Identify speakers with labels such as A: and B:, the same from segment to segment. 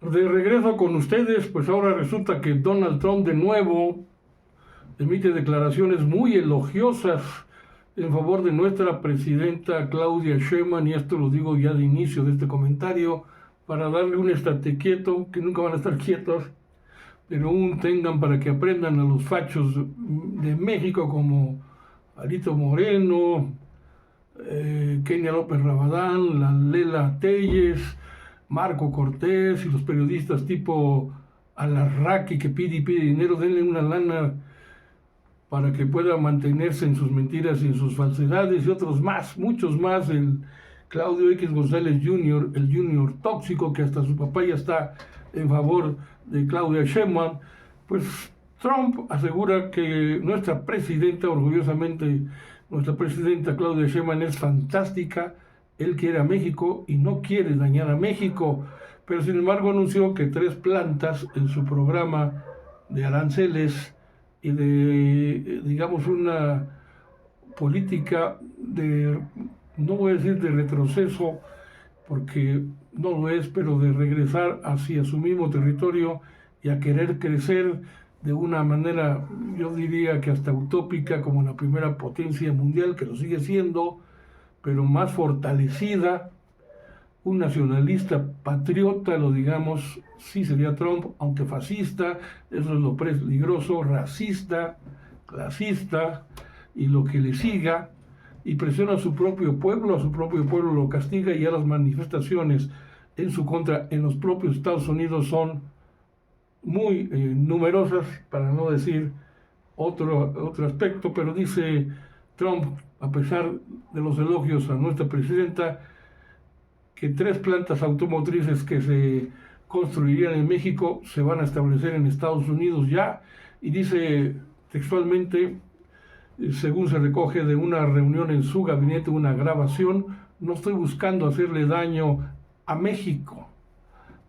A: De regreso con ustedes, pues ahora resulta que Donald Trump de nuevo emite declaraciones muy elogiosas en favor de nuestra presidenta Claudia Sheinbaum, y esto lo digo ya de inicio de este comentario, para darle un estate quieto, que nunca van a estar quietos, pero un tengan para que aprendan a los fachos de México como Alito Moreno, Kenia López Rabadán, la Lela Telles, Marco Cortés y los periodistas tipo Alarraqui que pide y pide dinero, denle una lana para que pueda mantenerse en sus mentiras y en sus falsedades, y otros más, muchos más, el Claudio X González Jr., el Junior tóxico, que hasta su papá ya está en favor de Claudia Sheinbaum. Pues Trump asegura que nuestra presidenta, orgullosamente, nuestra presidenta Claudia Sheinbaum es fantástica, él quiere a México y no quiere dañar a México, pero sin embargo anunció que 3 plantas en su programa de aranceles y de, digamos, una política de, no voy a decir de retroceso, porque no lo es, pero de regresar hacia su mismo territorio y a querer crecer de una manera, yo diría que hasta utópica, como la primera potencia mundial, que lo sigue siendo, pero más fortalecida. Un nacionalista patriota, lo digamos, sí sería Trump, aunque fascista, eso es lo peligroso, racista, clasista y lo que le siga, y presiona a su propio pueblo lo castiga, y ya las manifestaciones en su contra en los propios Estados Unidos son muy numerosas, para no decir otro aspecto, pero dice Trump, a pesar de los elogios a nuestra presidenta, que 3 plantas automotrices que se construirían en México se van a establecer en Estados Unidos ya, y dice textualmente, según se recoge de una reunión en su gabinete, una grabación: no estoy buscando hacerle daño a México,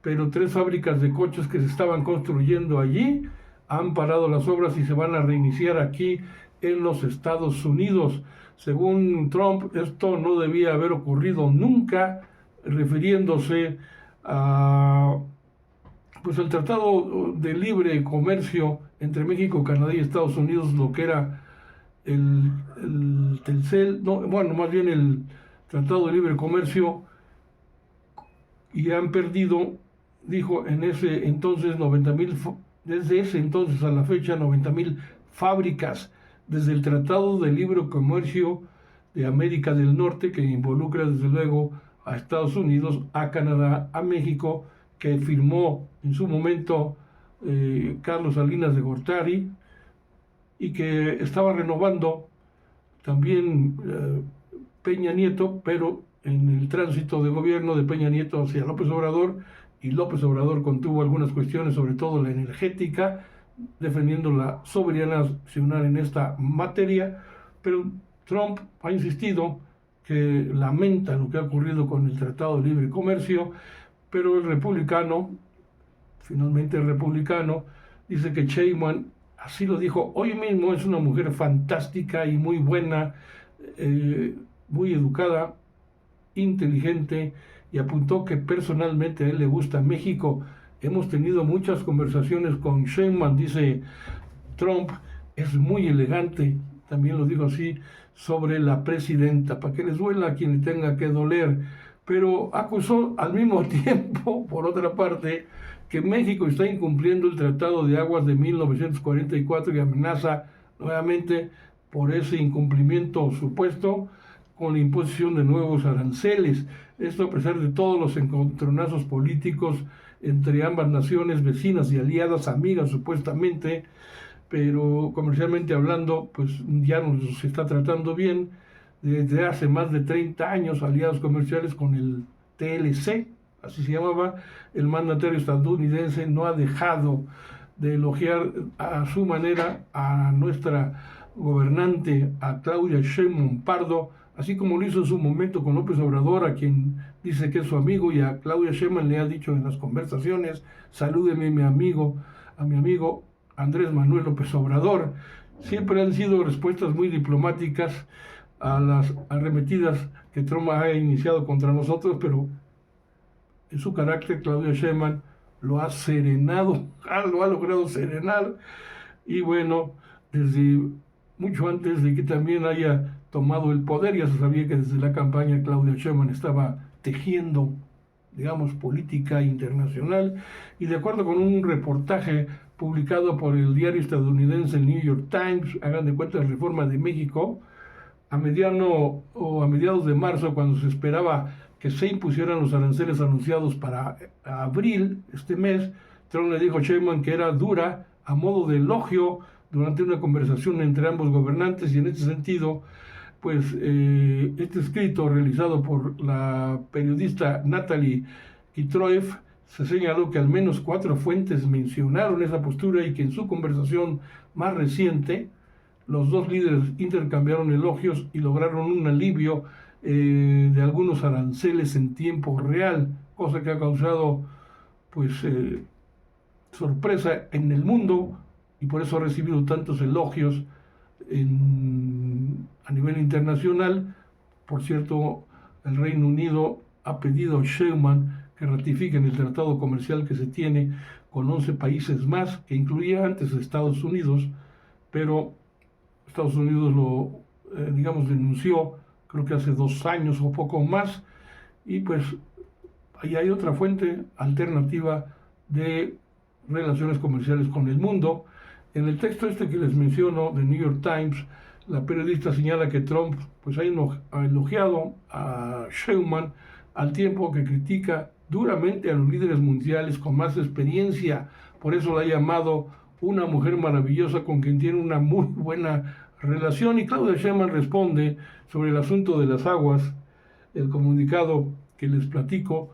A: pero 3 fábricas de coches que se estaban construyendo allí han parado las obras y se van a reiniciar aquí en los Estados Unidos. Según Trump, esto no debía haber ocurrido nunca, refiriéndose a, pues, al Tratado de Libre Comercio entre México, Canadá y Estados Unidos, lo que era el Telcel, no, bueno, más bien el Tratado de Libre Comercio, y han perdido, dijo en ese entonces, 90,000, desde ese entonces a la fecha, 90,000 fábricas, desde el Tratado de Libre Comercio de América del Norte, que involucra desde luego a Estados Unidos, a Canadá, a México, que firmó en su momento Carlos Salinas de Gortari, y que estaba renovando también Peña Nieto, pero en el tránsito de gobierno de Peña Nieto hacia López Obrador, y López Obrador contuvo algunas cuestiones, sobre todo la energética, defendiendo la soberanía nacional en esta materia, pero Trump ha insistido que lamenta lo que ha ocurrido con el Tratado de Libre Comercio, pero el republicano, finalmente el republicano, dice que Sheinbaum, así lo dijo hoy mismo, es una mujer fantástica y muy buena, muy educada, inteligente, y apuntó que personalmente a él le gusta México. Hemos tenido muchas conversaciones con Sheinbaum, dice Trump, es muy elegante, también lo digo así, sobre la presidenta, para que les duela a quien le tenga que doler, pero acusó al mismo tiempo, por otra parte, que México está incumpliendo el Tratado de Aguas de 1944 y amenaza nuevamente por ese incumplimiento supuesto con la imposición de nuevos aranceles. Esto a pesar de todos los encontronazos políticos entre ambas naciones vecinas y aliadas, amigas supuestamente, pero comercialmente hablando, pues ya nos está tratando bien. Desde hace más de 30 años, aliados comerciales con el TLC, así se llamaba. El mandatario estadounidense no ha dejado de elogiar a su manera a nuestra gobernante, a Claudia Sheinbaum Pardo, así como lo hizo en su momento con López Obrador, a quien dice que es su amigo, y a Claudia Sheinbaum le ha dicho en las conversaciones: salúdeme mi amigo, a mi amigo Andrés Manuel López Obrador. Siempre han sido respuestas muy diplomáticas a las arremetidas que Trump ha iniciado contra nosotros, pero en su carácter, Claudia Sheinbaum lo ha serenado, lo ha logrado serenar, y bueno, desde mucho antes de que también haya tomado el poder, ya se sabía que desde la campaña Claudia Sheinbaum estaba tejiendo, digamos, política internacional, y de acuerdo con un reportaje publicado por el diario estadounidense el New York Times, hagan de cuenta Reforma de México, a mediano o a mediados de marzo, cuando se esperaba que se impusieran los aranceles anunciados para abril, este mes, Trump le dijo a Sheinbaum que era dura a modo de elogio durante una conversación entre ambos gobernantes, y en este sentido, pues este escrito realizado por la periodista Natalie Kitroev se señaló que al menos 4 fuentes mencionaron esa postura y que en su conversación más reciente los dos líderes intercambiaron elogios y lograron un alivio de algunos aranceles en tiempo real, cosa que ha causado pues sorpresa en el mundo, y por eso ha recibido tantos elogios a nivel internacional. Por cierto, el Reino Unido ha pedido a Sheinbaum que ratifiquen el tratado comercial que se tiene con 11 países más, que incluía antes a Estados Unidos, pero Estados Unidos lo, digamos, denunció, creo que hace 2 años o poco más, y pues ahí hay otra fuente alternativa de relaciones comerciales con el mundo. En el texto este que les menciono de New York Times, la periodista señala que Trump pues ha elogiado a Sheinbaum al tiempo que critica duramente a los líderes mundiales con más experiencia. Por eso la ha llamado una mujer maravillosa con quien tiene una muy buena relación. Y Claudia Sheinbaum responde sobre el asunto de las aguas, el comunicado que les platico,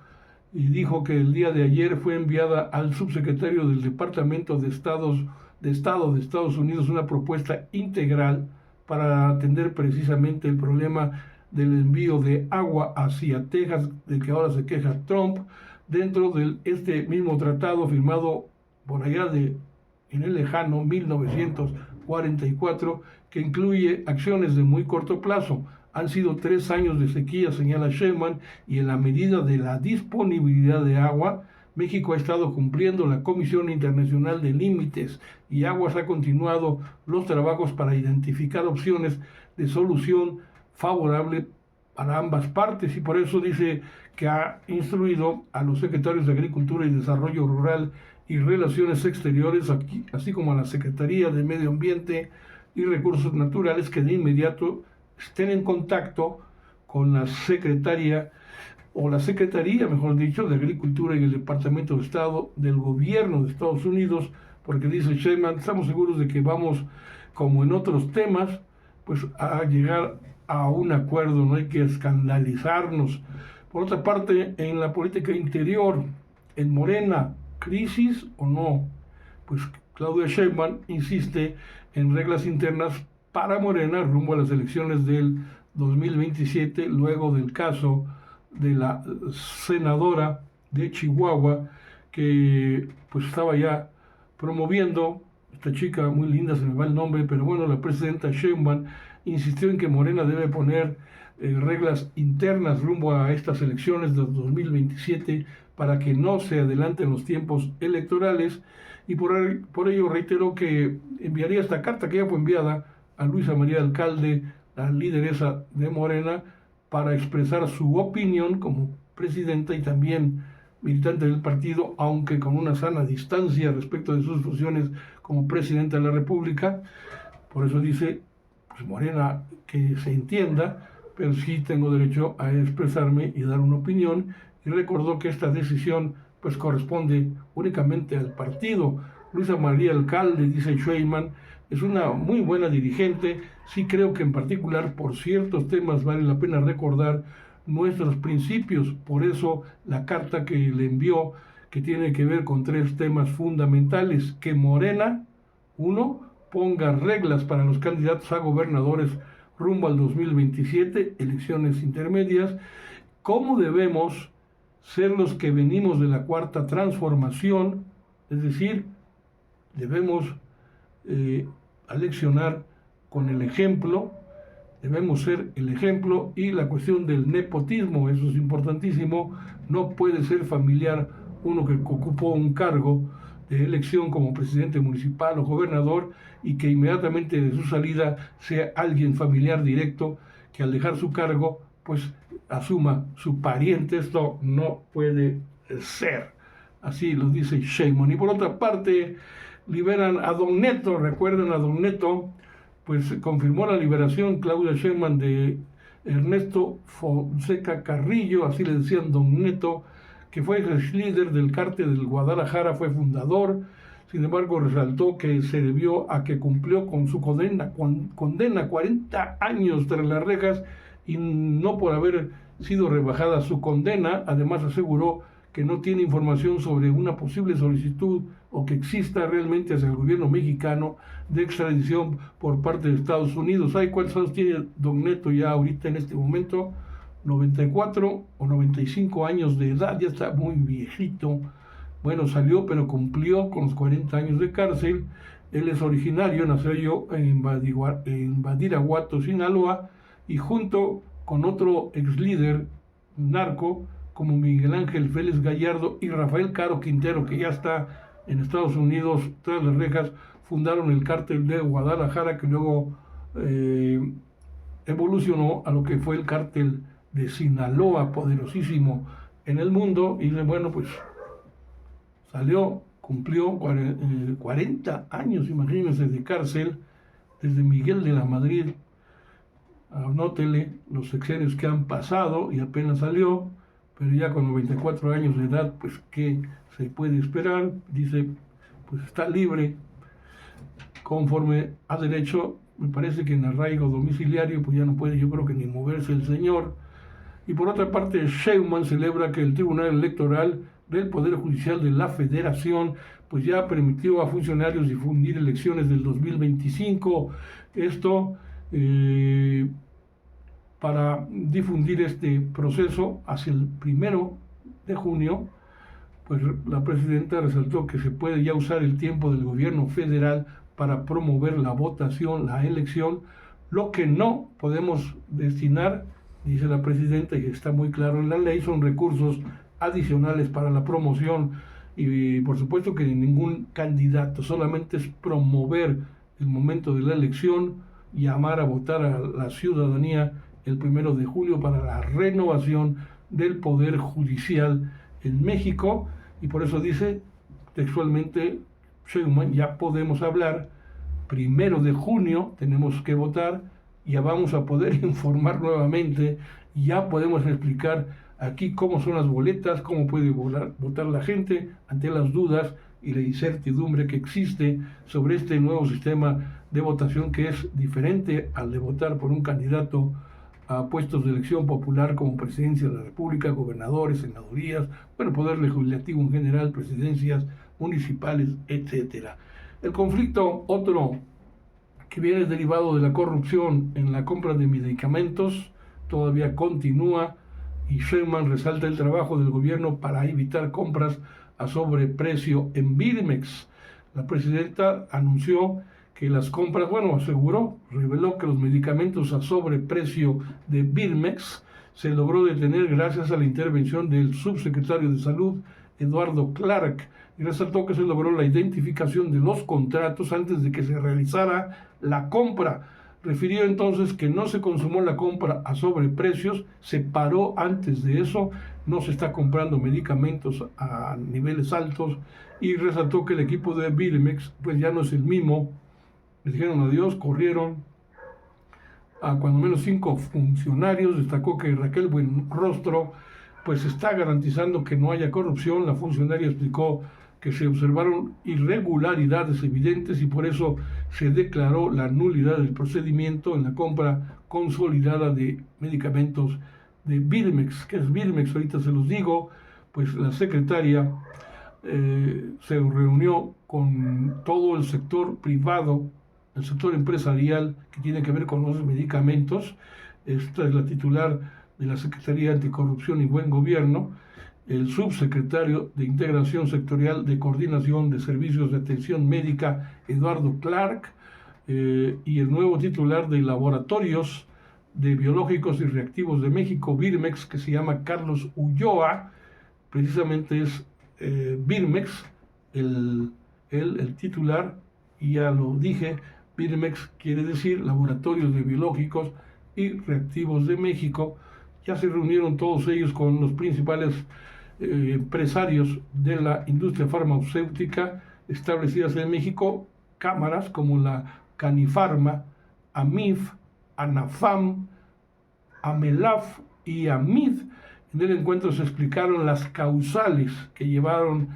A: y dijo que el día de ayer fue enviada al subsecretario del Departamento de Estado de Estados Unidos una propuesta integral para atender precisamente el problema del envío de agua hacia Texas, del que ahora se queja Trump, dentro de este mismo tratado firmado por allá en el lejano 1944, que incluye acciones de muy corto plazo. Han sido 3 años de sequía, señala Sheinbaum, y en la medida de la disponibilidad de agua, México ha estado cumpliendo la Comisión Internacional de Límites y Aguas ha continuado los trabajos para identificar opciones de solución favorable para ambas partes, y por eso dice que ha instruido a los secretarios de Agricultura y Desarrollo Rural y Relaciones Exteriores, así como a la Secretaría de Medio Ambiente y Recursos Naturales, que de inmediato estén en contacto con la Secretaría, mejor dicho, de Agricultura y el Departamento de Estado del Gobierno de Estados Unidos, porque dice Sheinbaum, estamos seguros de que vamos, como en otros temas, pues a llegar a un acuerdo, no hay que escandalizarnos. Por otra parte, en la política interior, en Morena, ¿crisis o no? Pues Claudia Sheinbaum insiste en reglas internas para Morena rumbo a las elecciones del 2027, luego del caso de la senadora de Chihuahua, que pues estaba ya promoviendo, esta chica muy linda, se me va el nombre, pero bueno, la presidenta Sheinbaum insistió en que Morena debe poner reglas internas rumbo a estas elecciones del 2027 para que no se adelanten los tiempos electorales, y por ello reiteró que enviaría esta carta, que ya fue enviada a Luisa María Alcalde, la lideresa de Morena, para expresar su opinión como presidenta y también militante del partido, aunque con una sana distancia respecto de sus funciones como presidenta de la República. Por eso dice, pues Morena, que se entienda, pero sí tengo derecho a expresarme y dar una opinión, y recordó que esta decisión pues corresponde únicamente al partido. Luisa María Alcalde, dice Sheinbaum, es una muy buena dirigente. Sí creo que en particular por ciertos temas vale la pena recordar nuestros principios. Por eso la carta que le envió, que tiene que ver con 3 temas fundamentales: que Morena, 1, ponga reglas para los candidatos a gobernadores rumbo al 2027, elecciones intermedias, cómo debemos ser los que venimos de la cuarta transformación, es decir, debemos aleccionar con el ejemplo, debemos ser el ejemplo, y la cuestión del nepotismo, eso es importantísimo, no puede ser familiar uno que ocupó un cargo de elección como presidente municipal o gobernador y que inmediatamente de su salida sea alguien familiar directo que al dejar su cargo pues asuma su pariente. Esto no puede ser. Así lo dice Sheinbaum. Y por otra parte, liberan a Don Neto. Recuerden a Don Neto, pues confirmó la liberación Claudia Sheinbaum de Ernesto Fonseca Carrillo, así le decían Don Neto, que fue ex líder del cártel del Guadalajara, fue fundador. Sin embargo, resaltó que se debió a que cumplió con su condena 40 años tras las rejas y no por haber sido rebajada su condena. Además, aseguró que no tiene información sobre una posible solicitud o que exista realmente hacia el gobierno mexicano de extradición por parte de Estados Unidos. ¿Sabe cuántos años tiene Don Neto ya ahorita en este momento? 94 o 95 años de edad, ya está muy viejito. Bueno, salió, pero cumplió con los 40 años de cárcel. Él es originario, nació en Badiraguato, Sinaloa, y junto con otro ex líder narco, como Miguel Ángel Félix Gallardo y Rafael Caro Quintero, que ya está en Estados Unidos tras las rejas, fundaron el cártel de Guadalajara, que luego evolucionó a lo que fue el cártel de Sinaloa, poderosísimo en el mundo. Y bueno, pues salió, cumplió 40 años, imagínense, de cárcel, desde Miguel de la Madrid. Anótele los sexenios que han pasado y apenas salió, pero ya con 94 años de edad, pues ¿qué se puede esperar? Dice, pues está libre, conforme a derecho. Me parece que en arraigo domiciliario, pues ya no puede, yo creo que ni moverse el señor. Y por otra parte, Sheinbaum celebra que el Tribunal Electoral del Poder Judicial de la Federación pues ya permitió a funcionarios difundir elecciones del 2025. Esto para difundir este proceso hacia el 1 de junio, pues la presidenta resaltó que se puede ya usar el tiempo del gobierno federal para promover la votación, la elección. Lo que no podemos destinar, dice la presidenta, y está muy claro en la ley, son recursos adicionales para la promoción. Y por supuesto que ningún candidato, solamente es promover el momento de la elección, llamar a votar a la ciudadanía el 1 de julio para la renovación del Poder Judicial en México. Y por eso dice textualmente Sheinbaum, ya podemos hablar, 1 de junio tenemos que votar, ya vamos a poder informar nuevamente, ya podemos explicar aquí cómo son las boletas, cómo puede votar la gente ante las dudas y la incertidumbre que existe sobre este nuevo sistema de votación, que es diferente al de votar por un candidato a puestos de elección popular como presidencia de la República, gobernadores, senadurías, bueno, poder legislativo en general, presidencias municipales, etcétera. El conflicto, otro que viene derivado de la corrupción en la compra de medicamentos, todavía continúa, y Sheinbaum resalta el trabajo del gobierno para evitar compras a sobreprecio en Birmex. La presidenta anunció que las compras, reveló que los medicamentos a sobreprecio de Birmex se logró detener gracias a la intervención del subsecretario de Salud, Eduardo Clark, y resaltó que se logró la identificación de los contratos antes de que se realizara la compra. Refirió entonces que no se consumó la compra a sobreprecios, se paró antes de eso, no se está comprando medicamentos a niveles altos, y resaltó que el equipo de Birmex pues ya no es el mismo. Le dijeron adiós, corrieron a cuando menos 5 funcionarios. Destacó que Raquel Buenrostro pues está garantizando que no haya corrupción. La funcionaria explicó que se observaron irregularidades evidentes y por eso se declaró la nulidad del procedimiento en la compra consolidada de medicamentos de Birmex. ¿Qué es Birmex? Ahorita se los digo. Pues la secretaria se reunió con todo el sector privado, el sector empresarial que tiene que ver con los medicamentos. Esta es la titular de la Secretaría Anticorrupción y Buen Gobierno, el subsecretario de Integración Sectorial de Coordinación de Servicios de Atención Médica, Eduardo Clark, y el nuevo titular de Laboratorios de Biológicos y Reactivos de México, Birmex, que se llama Carlos Ulloa. Precisamente es Birmex, el titular, y ya lo dije, Birmex quiere decir Laboratorios de Biológicos y Reactivos de México. Ya se reunieron todos ellos con los principales empresarios de la industria farmacéutica establecidas en México, cámaras como la Canifarma, AMIF, ANAFAM, AMELAF y AMID. En el encuentro se explicaron las causales que llevaron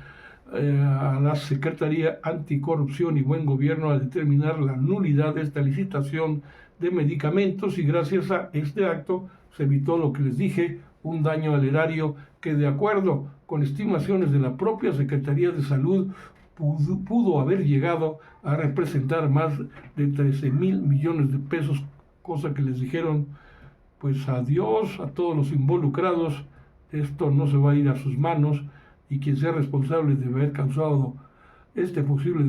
A: a la Secretaría Anticorrupción y Buen Gobierno a determinar la nulidad de esta licitación de medicamentos, y gracias a este acto se evitó lo que les dije, un daño al erario que, de acuerdo con estimaciones de la propia Secretaría de Salud, pudo haber llegado a representar más de 13,000 millones de pesos, cosa que les dijeron, pues adiós a todos los involucrados, esto no se va a ir a sus manos, y quien sea responsable de haber causado este posible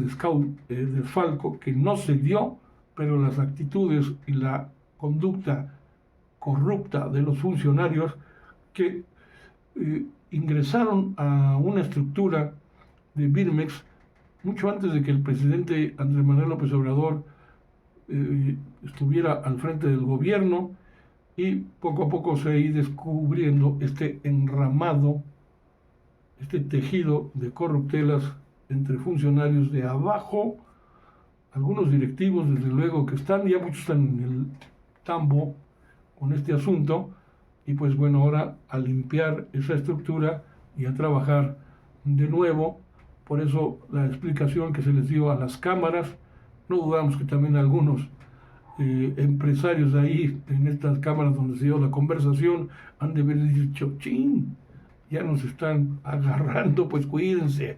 A: desfalco, que no se dio, pero las actitudes y la conducta corrupta de los funcionarios que ingresaron a una estructura de Birmex mucho antes de que el presidente Andrés Manuel López Obrador estuviera al frente del gobierno, y poco a poco se ha ido descubriendo este enramado, este tejido de corruptelas entre funcionarios de abajo, algunos directivos desde luego que están, ya muchos están en el tambo con este asunto, y pues bueno, ahora a limpiar esa estructura y a trabajar de nuevo. Por eso la explicación que se les dio a las cámaras, no dudamos que también algunos empresarios de ahí, en estas cámaras donde se dio la conversación, han de haber dicho, chin, ya nos están agarrando, pues cuídense.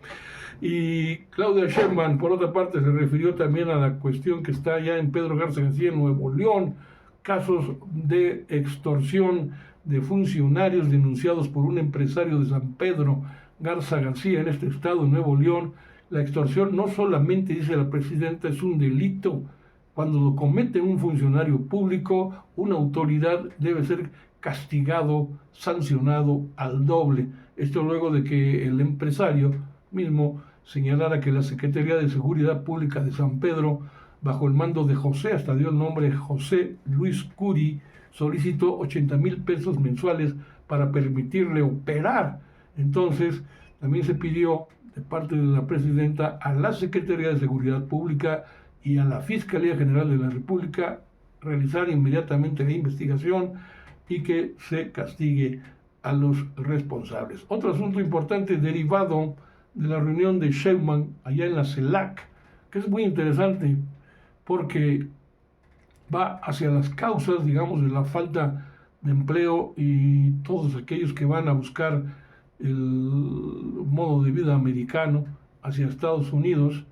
A: Y Claudia Sheinbaum, por otra parte, se refirió también a la cuestión que está ya en Pedro Garza García, en Nuevo León, casos de extorsión de funcionarios denunciados por un empresario de San Pedro Garza García, en este estado, en Nuevo León. La extorsión no solamente, dice la presidenta, es un delito. Cuando lo comete un funcionario público, una autoridad, debe ser castigado, sancionado al doble. Esto luego de que el empresario mismo señalara que la Secretaría de Seguridad Pública de San Pedro, bajo el mando de José, hasta dio el nombre José Luis Curi, solicitó 80,000 pesos mensuales para permitirle operar. Entonces, también se pidió de parte de la presidenta a la Secretaría de Seguridad Pública y a la Fiscalía General de la República realizar inmediatamente la investigación y que se castigue a los responsables. Otro asunto importante derivado de la reunión de Sheinbaum allá en la CELAC, que es muy interesante porque va hacia las causas, digamos, de la falta de empleo y todos aquellos que van a buscar el modo de vida americano hacia Estados Unidos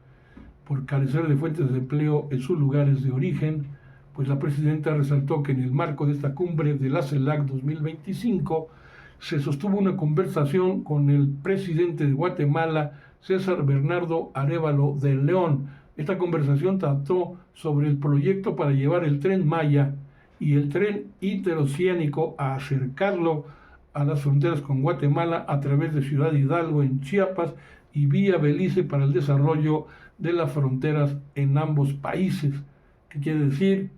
A: por carecer de fuentes de empleo en sus lugares de origen. Pues la presidenta resaltó que en el marco de esta cumbre de la CELAC 2025 se sostuvo una conversación con el presidente de Guatemala, César Bernardo Arévalo de León. Esta conversación trató sobre el proyecto para llevar el Tren Maya y el Tren Interoceánico a acercarlo a las fronteras con Guatemala a través de Ciudad Hidalgo en Chiapas y vía Belice para el desarrollo de las fronteras en ambos países. ¿Qué quiere decir?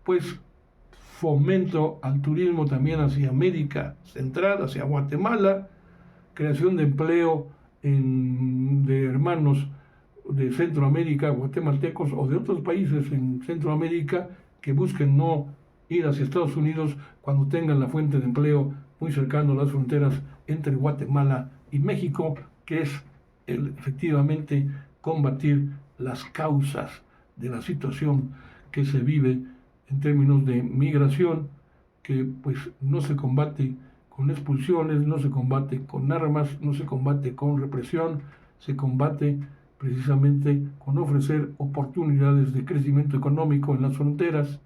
A: Pues fomento al turismo también hacia América Central, hacia Guatemala, creación de empleo de hermanos de Centroamérica, guatemaltecos o de otros países en Centroamérica que busquen no ir hacia Estados Unidos cuando tengan la fuente de empleo muy cercano a las fronteras entre Guatemala y México, que es efectivamente combatir las causas de la situación que se vive en términos de migración, que pues no se combate con expulsiones, no se combate con armas, no se combate con represión, se combate precisamente con ofrecer oportunidades de crecimiento económico en las fronteras,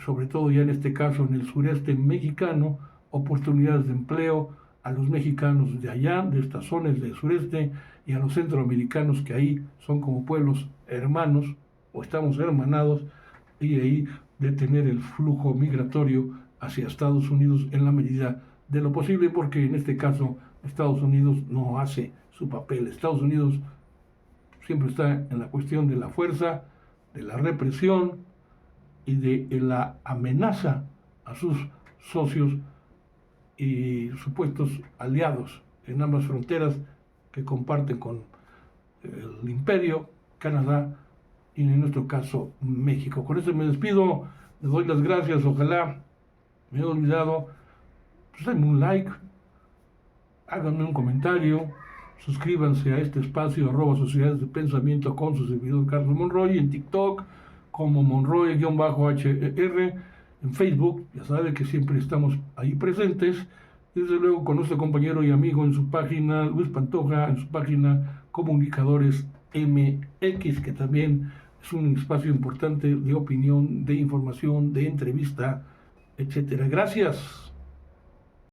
A: sobre todo ya en este caso en el sureste mexicano, oportunidades de empleo a los mexicanos de allá, de estas zonas del sureste, y a los centroamericanos que ahí son como pueblos hermanos o estamos hermanados, y ahí detener el flujo migratorio hacia Estados Unidos en la medida de lo posible, porque en este caso Estados Unidos no hace su papel. Estados Unidos siempre está en la cuestión de la fuerza, de la represión y de la amenaza a sus socios y supuestos aliados en ambas fronteras que comparten con el imperio, Canadá y en nuestro caso México. Con eso me despido, les doy las gracias, ojalá me he olvidado, pues denme un like, háganme un comentario, suscríbanse a este espacio @Sociedades de Pensamiento con su servidor Carlos Monroy, en TikTok como Monroy-HR, en Facebook, ya sabe que siempre estamos ahí presentes, y desde luego con nuestro compañero y amigo en su página, Luis Pantoja, en su página Comunicadores MX, que también es un espacio importante de opinión, de información, de entrevista, etcétera. Gracias.